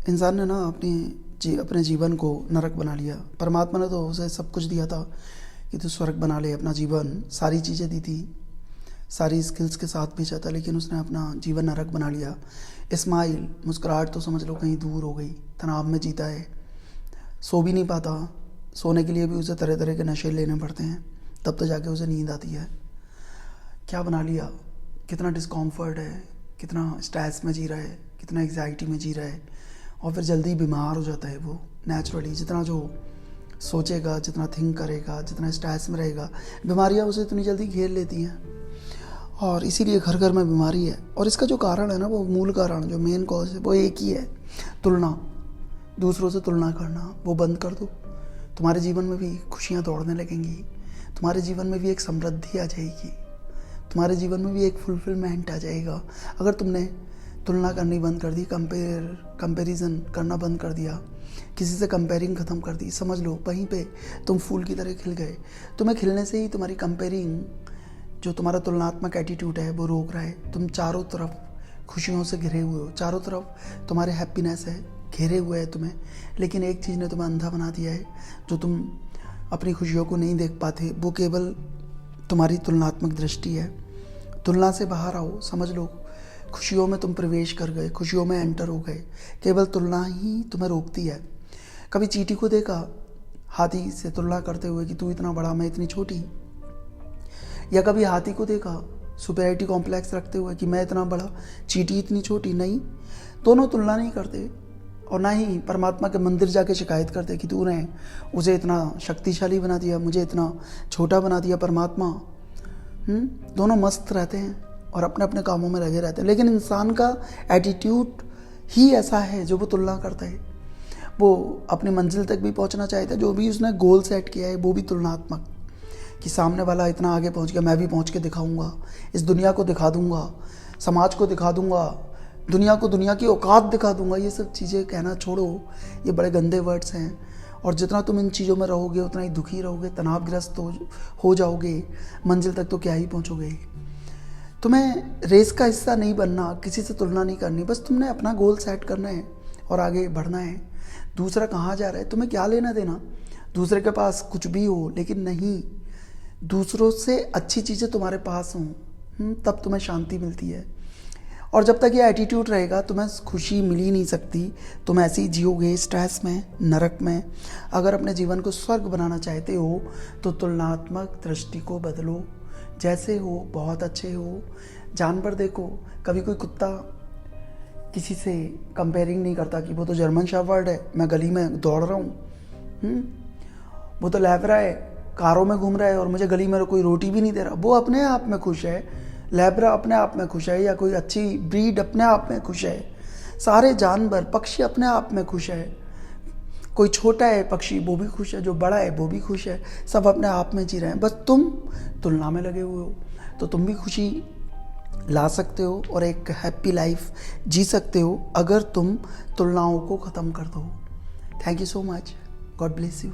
इंसान ने ना अपने जीवन को नरक बना लिया। परमात्मा ने तो उसे सब कुछ दिया था कि तू स्वर्ग बना ले, अपना जीवन, सारी चीज़ें दी थी, सारी स्किल्स के साथ भेजा था, लेकिन उसने अपना जीवन नरक बना लिया। स्माइल, मुस्कुराहट तो समझ लो कहीं दूर हो गई, तनाव में जीता है, सो भी नहीं पाता, सोने के लिए भी उसे तरह तरह के नशे लेने पड़ते हैं, तब तो जाके उसे नींद आती है। क्या बना लिया, कितना डिस्कम्फर्ट है, कितना स्ट्रेस में जी रहा है, कितना एग्जाइटी में जी रहा है, और फिर जल्दी बीमार हो जाता है वो नेचुरली। जितना जो सोचेगा, जितना थिंक करेगा, जितना स्ट्रेस में रहेगा, बीमारियां उसे इतनी जल्दी घेर लेती हैं, और इसीलिए घर घर में बीमारी है। और इसका जो कारण है ना, वो मूल कारण, जो मेन कॉज है, वो एक ही है, तुलना, दूसरों से तुलना करना। वो बंद कर दो, तुम्हारे जीवन में भी खुशियाँ दौड़ने लगेंगी, तुम्हारे जीवन में भी एक समृद्धि आ जाएगी, तुम्हारे जीवन में भी एक फुलफिलमेंट आ जाएगा। अगर तुमने तुलना करनी बंद कर दी, कंपैरिजन करना बंद कर दिया, किसी से कंपेयरिंग ख़त्म कर दी, समझ लो वहीं पे तुम फूल की तरह खिल गए। तुम्हें खिलने से ही तुम्हारी कंपेयरिंग, जो तुम्हारा तुलनात्मक एटीट्यूड है, वो रोक रहा है। तुम चारों तरफ खुशियों से घिरे हुए हो, चारों तरफ तुम्हारे हैप्पीनेस है, घेरे हुए है तुम्हें, लेकिन एक चीज़ ने तुम्हें अंधा बना दिया है, जो तुम अपनी खुशियों को नहीं देख पाते, वो केवल तुम्हारी तुलनात्मक दृष्टि है। तुलना से बाहर आओ, समझ लो खुशियों में तुम प्रवेश कर गए, खुशियों में एंटर हो गए। केवल तुलना ही तुम्हें रोकती है। कभी चींटी को देखा हाथी से तुलना करते हुए कि तू इतना बड़ा, मैं इतनी छोटी, या कभी हाथी को देखा सुपेरिटी कॉम्प्लेक्स रखते हुए कि मैं इतना बड़ा, चींटी इतनी छोटी? नहीं, दोनों तुलना नहीं करते, और ना ही परमात्मा के मंदिर जाके शिकायत करते कि तूने उसे इतना शक्तिशाली बना दिया, मुझे इतना छोटा बना दिया परमात्मा। दोनों मस्त रहते हैं और अपने अपने कामों में लगे रहते हैं, लेकिन इंसान का एटीट्यूड ही ऐसा है जो वो तुलना करता है। वो अपनी मंजिल तक भी पहुंचना चाहता है, जो भी उसने गोल सेट किया है वो भी तुलनात्मक, कि सामने वाला इतना आगे पहुंच गया, मैं भी पहुंच के दिखाऊंगा, इस दुनिया को दिखा दूंगा, समाज को दिखा दूंगा, दुनिया को दुनिया की औकात दिखा दूंगा। ये सब चीज़ें कहना छोड़ो, ये बड़े गंदे वर्ड्स हैं, और जितना तुम इन चीज़ों में रहोगे उतना ही दुखी रहोगे, तनावग्रस्त हो जाओगे, मंजिल तक तो क्या ही पहुंचोगे। तुम्हें रेस का हिस्सा नहीं बनना, किसी से तुलना नहीं करनी, बस तुमने अपना गोल सेट करना है और आगे बढ़ना है। दूसरा कहाँ जा रहा है तुम्हें क्या लेना देना, दूसरे के पास कुछ भी हो, लेकिन नहीं, दूसरों से अच्छी चीज़ें तुम्हारे पास हों, तब तुम्हें शांति मिलती है। और जब तक ये एटीट्यूड रहेगा तुम्हें खुशी मिल ही नहीं सकती, तुम ऐसे ही जियोगे स्ट्रेस में, नरक में। अगर अपने जीवन को स्वर्ग बनाना चाहते हो तो तुलनात्मक दृष्टि को बदलो। जैसे हो बहुत अच्छे हो। जानवर देखो, कभी कोई कुत्ता किसी से कंपेयरिंग नहीं करता कि वो तो जर्मन शेफर्ड है, मैं गली में दौड़ रहा हूँ, वो तो लैब्रा है, कारों में घूम रहा है और मुझे गली में कोई रोटी भी नहीं दे रहा। वो अपने आप में खुश है, लैब्रा अपने आप में खुश है, या कोई अच्छी ब्रीड अपने आप में खुश है। सारे जानवर, पक्षी अपने आप में खुश है। कोई छोटा है पक्षी, वो भी खुश है, जो बड़ा है वो भी खुश है, सब अपने आप में जी रहे हैं। बस तुम तुलना में लगे हुए हो, तो तुम भी खुशी ला सकते हो और एक हैप्पी लाइफ जी सकते हो अगर तुम तुलनाओं को ख़त्म कर दो। Thank you so much, God bless you.